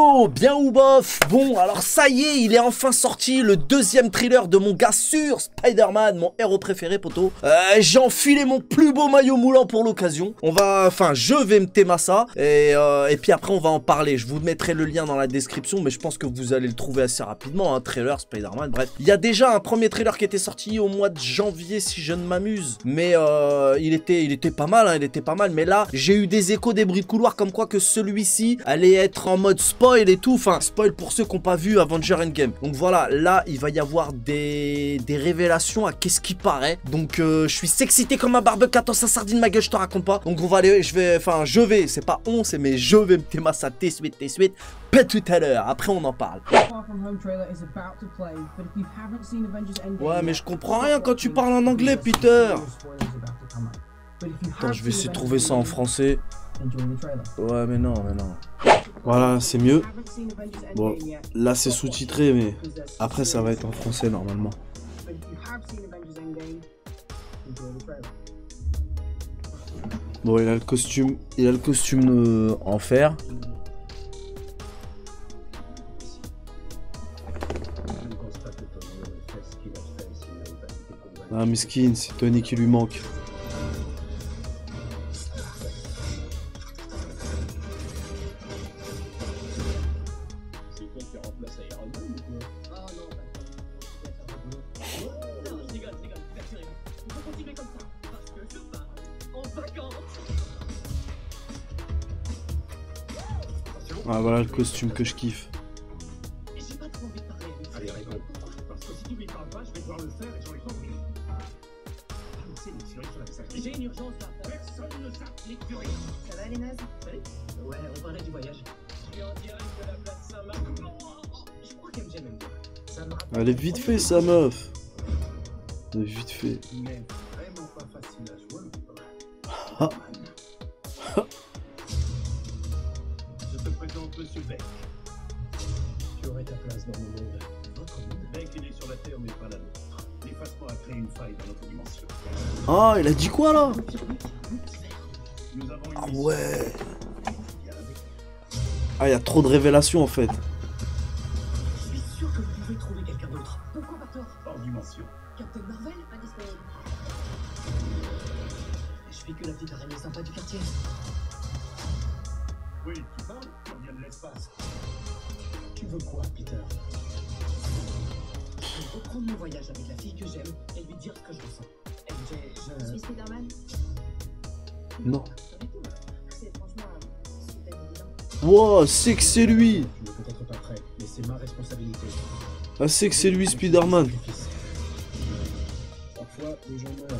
Yo, bien ou bof? Bon, alors ça y est, il est enfin sorti, le deuxième thriller de mon gars sur Spider-Man, mon héros préféré, poto. J'ai enfilé mon plus beau maillot moulant pour l'occasion. Je vais me théma ça, et puis après on va en parler. Je vous mettrai le lien dans la description, mais je pense que vous allez le trouver assez rapidement, un trailer Spider-Man, bref. Il y a déjà un premier trailer qui était sorti au mois de janvier, si je ne m'amuse, mais il était pas mal, hein, il était pas mal, mais là, j'ai eu des échos, des bruits de couloir, comme quoi que celui-ci allait être en mode spoil et tout, enfin, spoil pour ceux qui n'ont pas vu Avengers Endgame. Donc voilà, là, il va y avoir des révélations à qu'est-ce qui paraît. Donc je suis excité comme un barbecue à sa sardine, ma gueule, je te raconte pas. Donc on va aller, c'est pas on, c'est mais je vais me théma ça tes suite, pas tout à l'heure, après on en parle. Ouais, mais je comprends rien quand tu parles en anglais, Peter. Attends, je vais essayer de trouver ça en français. Ouais, mais non. Voilà, c'est mieux. Bon, là c'est sous-titré, mais après ça va être en français normalement. Bon, il a le costume en fer. Ah, mesquine, c'est Tony qui lui manque. Ah, voilà le costume que je kiffe. J'ai pas trop envie de parler avec Allez, réponds. Parce que si tu lui parles pas, je vais devoir le faire et j'en ai pas envie. J'ai une urgence là. Personne ne sape l'écurie. Ça va les nazes? Salut. Ouais, on parlait du voyage. Je suis en direct de la place Saint-Marc. Je crois qu'elle me gêne même bien. Elle est vite fait, sa meuf. Elle est vite fait. Mais vraiment pas facile à jouer. Ah. Je te présente Monsieur Beck. Tu aurais ta place dans mon monde. Votre monde? Beck, il est sur la Terre, mais pas la nôtre. L'effacement a créé une faille dans notre dimension. Ah, il a dit quoi là? Nous avons une Ah mission. ouais. Ah, il y a trop de révélations en fait. Je suis sûr que vous pouvez trouver quelqu'un d'autre. Pourquoi pas tort? Hors dimension. Captain Marvel? Pas disponible. Je suis que la petite araignée sympa du quartier. Oui, tu parles? Tu reviens de l'espace. Tu veux quoi, Peter? Je veux reprendre mon voyage avec la fille que j'aime et lui dire ce que je ressens. Je suis Spider-Man? Non. C'est franchement super évident. Wow, c'est que c'est lui. Tu n'es peut-être pas prêt, mais c'est ma responsabilité. Ah, c'est que c'est lui, Spider-Man. Parfois, les gens meurent.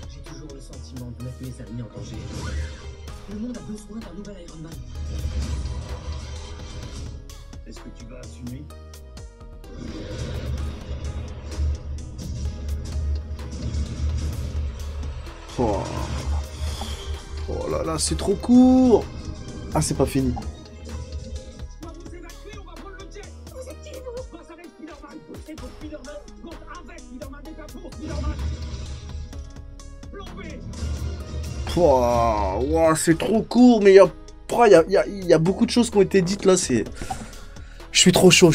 J'ai toujours le sentiment de mettre mes amis en danger. Le monde a besoin d'un nouvel Iron Man. Est-ce que tu vas assumer? Oh. Oh là là, c'est trop court. Ah, c'est pas fini. On va vous évacuer, on va prendre le jet. Vous êtes qui, vous? Passe avec Spider-Man. C'est pour Spider-Man. Compte avec Spider-Man et pas pour Spider-Man. Plombé. Oh, wow, c'est trop court, mais il y a beaucoup de choses qui ont été dites là, c'est... Je suis trop chaud.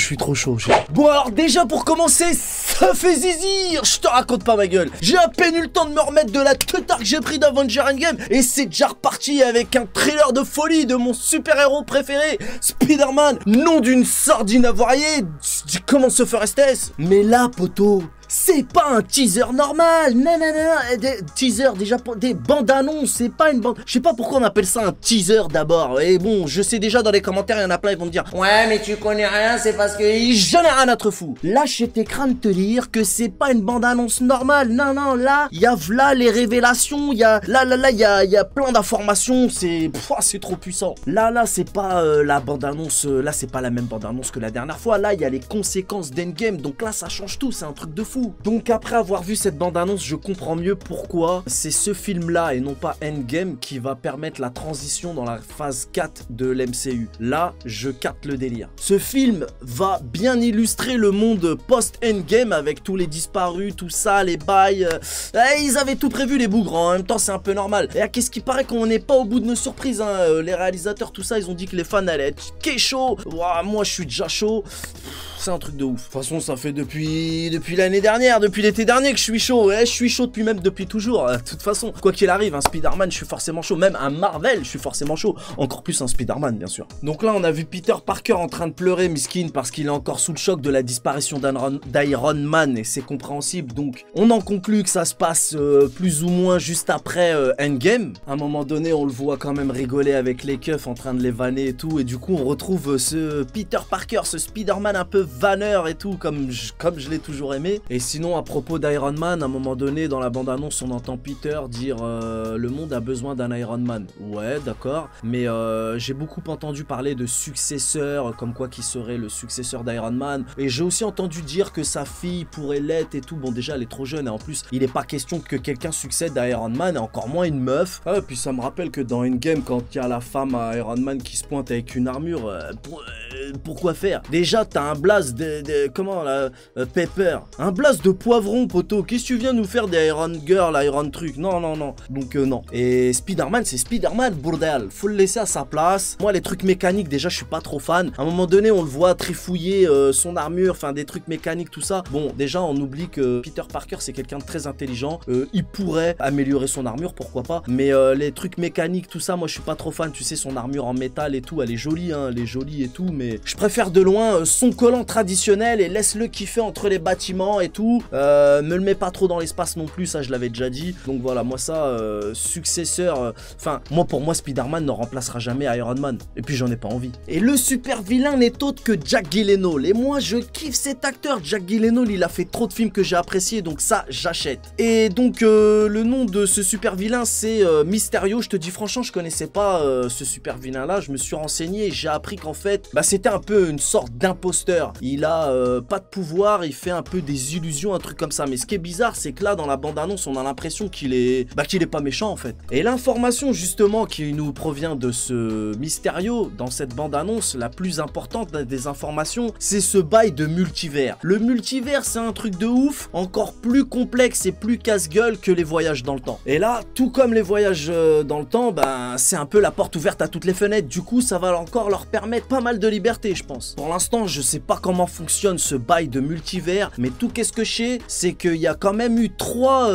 Bon alors déjà pour commencer, ça fait zizir. Je te raconte pas ma gueule. J'ai à peine eu le temps de me remettre de la teutard que j'ai pris d'Avengers Endgame et c'est déjà reparti avec un trailer de folie de mon super-héros préféré, Spider-Man, nom d'une sardine avariée. Comment se ferait-ce? Mais là, poto, c'est pas un teaser normal. Non. Des teaser déjà des bandes annonces, c'est pas une bande. Je sais pas pourquoi on appelle ça un teaser d'abord. Et bon, je sais déjà dans les commentaires, il y en a plein, ils vont me dire ouais, mais tu connais rien, c'est parce que j'en ai rien à te fou. Là, j'étais craint de te dire que c'est pas une bande annonce normale. Non, là, il y a là les révélations, il y a il y a plein d'informations, c'est trop puissant. Là, c'est pas la bande annonce, là c'est pas la même bande annonce que la dernière fois. Là, il y a les conséquences d'Endgame, donc là ça change tout, c'est un truc de fou. tout. Donc après avoir vu cette bande-annonce, je comprends mieux pourquoi c'est ce film-là et non pas Endgame qui va permettre la transition dans la phase 4 de l'MCU. Là, je capte le délire. Ce film va bien illustrer le monde post-Endgame avec tous les disparus, tout ça, les bails. Ils avaient tout prévu les bougres, en même temps c'est un peu normal. Et qu'est-ce qui paraît qu'on n'est pas au bout de nos surprises, hein. Les réalisateurs, tout ça, ils ont dit que les fans allaient être chaud. Ouah, moi je suis déjà chaud. C'est un truc de ouf. De toute façon, ça fait depuis l'année dernière, depuis l'été dernier que je suis chaud. Ouais, je suis chaud depuis toujours. De toute façon, quoi qu'il arrive, un Spider-Man, je suis forcément chaud. Même un Marvel, je suis forcément chaud. Encore plus un Spider-Man, bien sûr. Donc là, on a vu Peter Parker en train de pleurer, miskin, parce qu'il est encore sous le choc de la disparition d'Iron Man, et c'est compréhensible. Donc, on en conclut que ça se passe plus ou moins juste après Endgame. À un moment donné, on le voit quand même rigoler avec les keufs en train de les vanner et tout. Et du coup, on retrouve ce Peter Parker, ce Spider-Man un peu vanneur et tout, comme je l'ai toujours aimé. Et sinon, à propos d'Iron Man, à un moment donné, dans la bande-annonce, on entend Peter dire le monde a besoin d'un Iron Man. Ouais, d'accord. Mais j'ai beaucoup entendu parler de successeur, comme quoi qui serait le successeur d'Iron Man. Et j'ai aussi entendu dire que sa fille pourrait l'être et tout. Bon, déjà, elle est trop jeune. Et en plus, il n'est pas question que quelqu'un succède à Iron Man, et encore moins une meuf. Ah, et puis ça me rappelle que dans Endgame, quand il y a la femme à Iron Man qui se pointe avec une armure, pourquoi faire? Déjà, t'as un blast comment là, Pepper, un blast de poivron, poteau. Qu'est-ce que tu viens nous faire des Iron Girl, Iron truc? Non, non, non. Donc non. Et Spider-Man, c'est Spider-Man, bordel. Faut le laisser à sa place. Moi, les trucs mécaniques, déjà, je suis pas trop fan. À un moment donné, on le voit trifouiller son armure, enfin des trucs mécaniques, tout ça. Bon, déjà, on oublie que Peter Parker, c'est quelqu'un de très intelligent. Il pourrait améliorer son armure, pourquoi pas. Mais les trucs mécaniques, tout ça, moi, je suis pas trop fan. Tu sais, son armure en métal et tout, elle est jolie, hein, elle est jolie et tout. Mais je préfère de loin son collant traditionnel et laisse-le kiffer entre les bâtiments et tout. Me le mets pas trop dans l'espace non plus, ça, je l'avais déjà dit. Donc voilà, moi, ça, successeur. Enfin, pour moi, Spider-Man ne remplacera jamais Iron Man. Et puis, j'en ai pas envie. Et le super vilain n'est autre que Jack Gyllenhaal. Et moi, je kiffe cet acteur. Jack Gyllenhaal, il a fait trop de films que j'ai appréciés, donc ça, j'achète. Et donc, le nom de ce super vilain, c'est Mysterio. Je te dis franchement, je connaissais pas ce super vilain-là. Je me suis renseigné et j'ai appris qu'en fait, c'était un peu une sorte d'imposteur. Il a pas de pouvoir, il fait un peu des illusions, un truc comme ça. Mais ce qui est bizarre, c'est que là, dans la bande-annonce, on a l'impression qu'il est pas méchant, en fait. Et l'information, justement, qui nous provient de ce Mysterio, dans cette bande-annonce, la plus importante des informations, c'est ce bail de multivers. Le multivers, c'est un truc de ouf, encore plus complexe et plus casse-gueule que les voyages dans le temps. Et là, tout comme les voyages dans le temps, c'est un peu la porte ouverte à toutes les fenêtres. Du coup, ça va encore leur permettre pas mal de liberté, je pense. Pour l'instant, je sais pas comment fonctionne ce bail de multivers, mais tout qu'est-ce que je sais, c'est qu'il y a quand même eu 3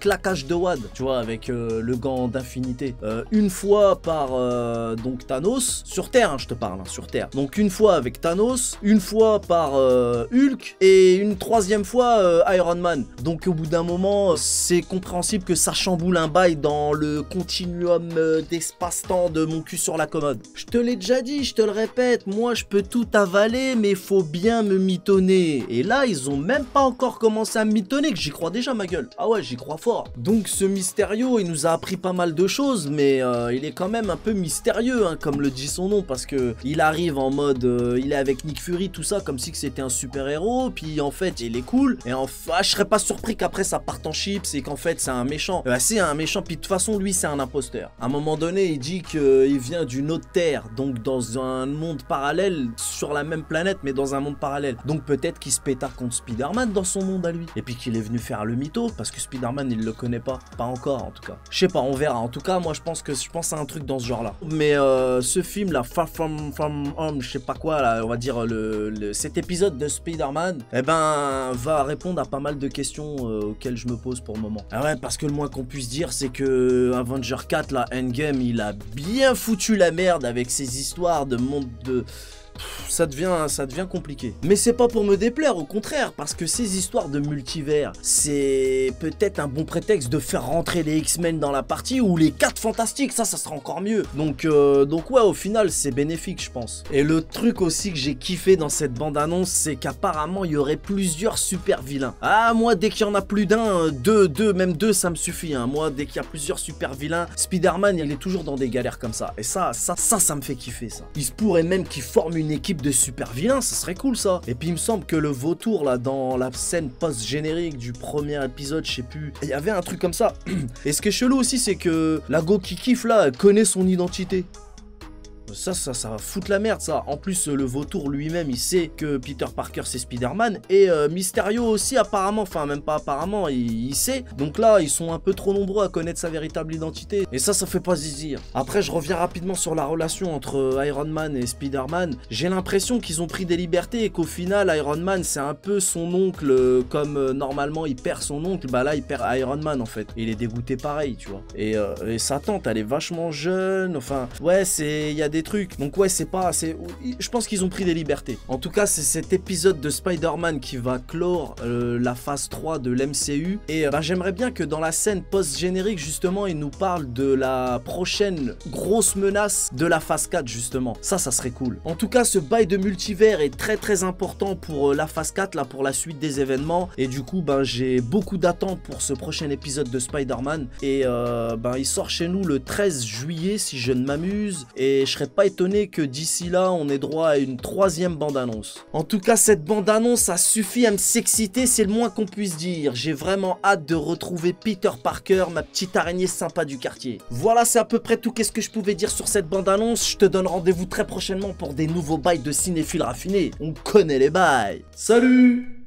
claquages de WAD, tu vois, avec le gant d'infinité. Une fois par donc Thanos, sur Terre, hein, je te parle, hein, sur Terre. Donc une fois avec Thanos, une fois par Hulk, et une 3e fois Iron Man. Donc au bout d'un moment, c'est compréhensible que ça chamboule un bail dans le continuum d'espace-temps de mon cul sur la commode. Je te l'ai déjà dit, je te le répète, moi je peux tout avaler, mais faut bien me mitonner. Et là, ils ont même pas encore commencé à me mitonner, que j'y crois déjà, ma gueule. Ah ouais, j'y crois fort. Donc ce Mysterio, il nous a appris pas mal de choses, mais il est quand même un peu mystérieux, hein, comme le dit son nom, parce que il arrive en mode, il est avec Nick Fury, tout ça, comme si que c'était un super-héros, puis en fait, il est cool, et enfin, je serais pas surpris qu'après ça parte en chips, et qu'en fait, c'est un méchant. C'est un méchant, puis de toute façon, lui, c'est un imposteur. À un moment donné, il dit qu'il vient d'une autre terre, donc dans un monde parallèle, sur la même planète, mais dans un monde parallèle. Donc peut-être qu'il se pétard contre Spider-Man dans son monde à lui. Et puis qu'il est venu faire le mytho, parce que Spider-Man, il le connaît pas. Pas encore, en tout cas. Je sais pas, on verra. En tout cas, moi, je pense à un truc dans ce genre-là. Mais ce film, là, Far From Home, je sais pas quoi, là, on va dire, cet épisode de Spider-Man, va répondre à pas mal de questions auxquelles je me pose pour le moment. Ah ouais, parce que le moins qu'on puisse dire, c'est que Avenger 4, là, Endgame, il a bien foutu la merde avec ses histoires de monde de... Ça devient compliqué. Mais c'est pas pour me déplaire, au contraire, parce que ces histoires de multivers, c'est peut-être un bon prétexte de faire rentrer les X-Men dans la partie, ou les 4 Fantastiques, ça sera encore mieux. Donc ouais, au final, c'est bénéfique, je pense. Et le truc aussi que j'ai kiffé dans cette bande-annonce, c'est qu'apparemment, il y aurait plusieurs super vilains. Ah, moi, dès qu'il y en a plus d'un, même deux, ça me suffit, hein. Moi, dès qu'il y a plusieurs super vilains, Spider-Man, il est toujours dans des galères comme ça. Et ça me fait kiffer, ça. Il se pourrait même qu'il forme une équipe de super vilains, ça serait cool ça. Et puis il me semble que le vautour là dans la scène post-générique du premier épisode, je sais plus, il y avait un truc comme ça. Et ce qui est chelou aussi, c'est que la go qui kiffe là, elle connaît son identité. Ça va foutre la merde ça. En plus le vautour lui-même il sait que Peter Parker c'est Spider-Man. Et Mysterio aussi apparemment, enfin même pas apparemment, il sait. Donc là ils sont un peu trop nombreux à connaître sa véritable identité. Et ça fait pas zizir. Après je reviens rapidement sur la relation entre Iron Man et Spider-Man. J'ai l'impression qu'ils ont pris des libertés et qu'au final Iron Man c'est un peu son oncle. Comme normalement il perd son oncle, bah là il perd Iron Man en fait. Et il est dégoûté pareil tu vois. Et sa tante elle est vachement jeune. Enfin ouais il y a des trucs. Donc ouais je pense qu'ils ont pris des libertés. En tout cas c'est cet épisode de Spider-Man qui va clore la phase 3 de l'MCU. Et j'aimerais bien que dans la scène post-générique justement ils nous parlent de la prochaine grosse menace de la phase 4 justement. Ça serait cool. En tout cas ce bail de multivers est très important pour la phase 4 là, pour la suite des événements. Et du coup j'ai beaucoup d'attentes pour ce prochain épisode de Spider-Man. Et il sort chez nous le 13 juillet si je ne m'amuse. Et je serais pas étonné que d'ici là on ait droit à une 3e bande-annonce. En tout cas cette bande-annonce a suffi à me s'exciter, c'est le moins qu'on puisse dire. J'ai vraiment hâte de retrouver Peter Parker, ma petite araignée sympa du quartier. Voilà, c'est à peu près tout qu'est-ce que je pouvais dire sur cette bande-annonce. Je te donne rendez-vous très prochainement pour des nouveaux bails de cinéphiles raffinés. On connaît les bails. Salut!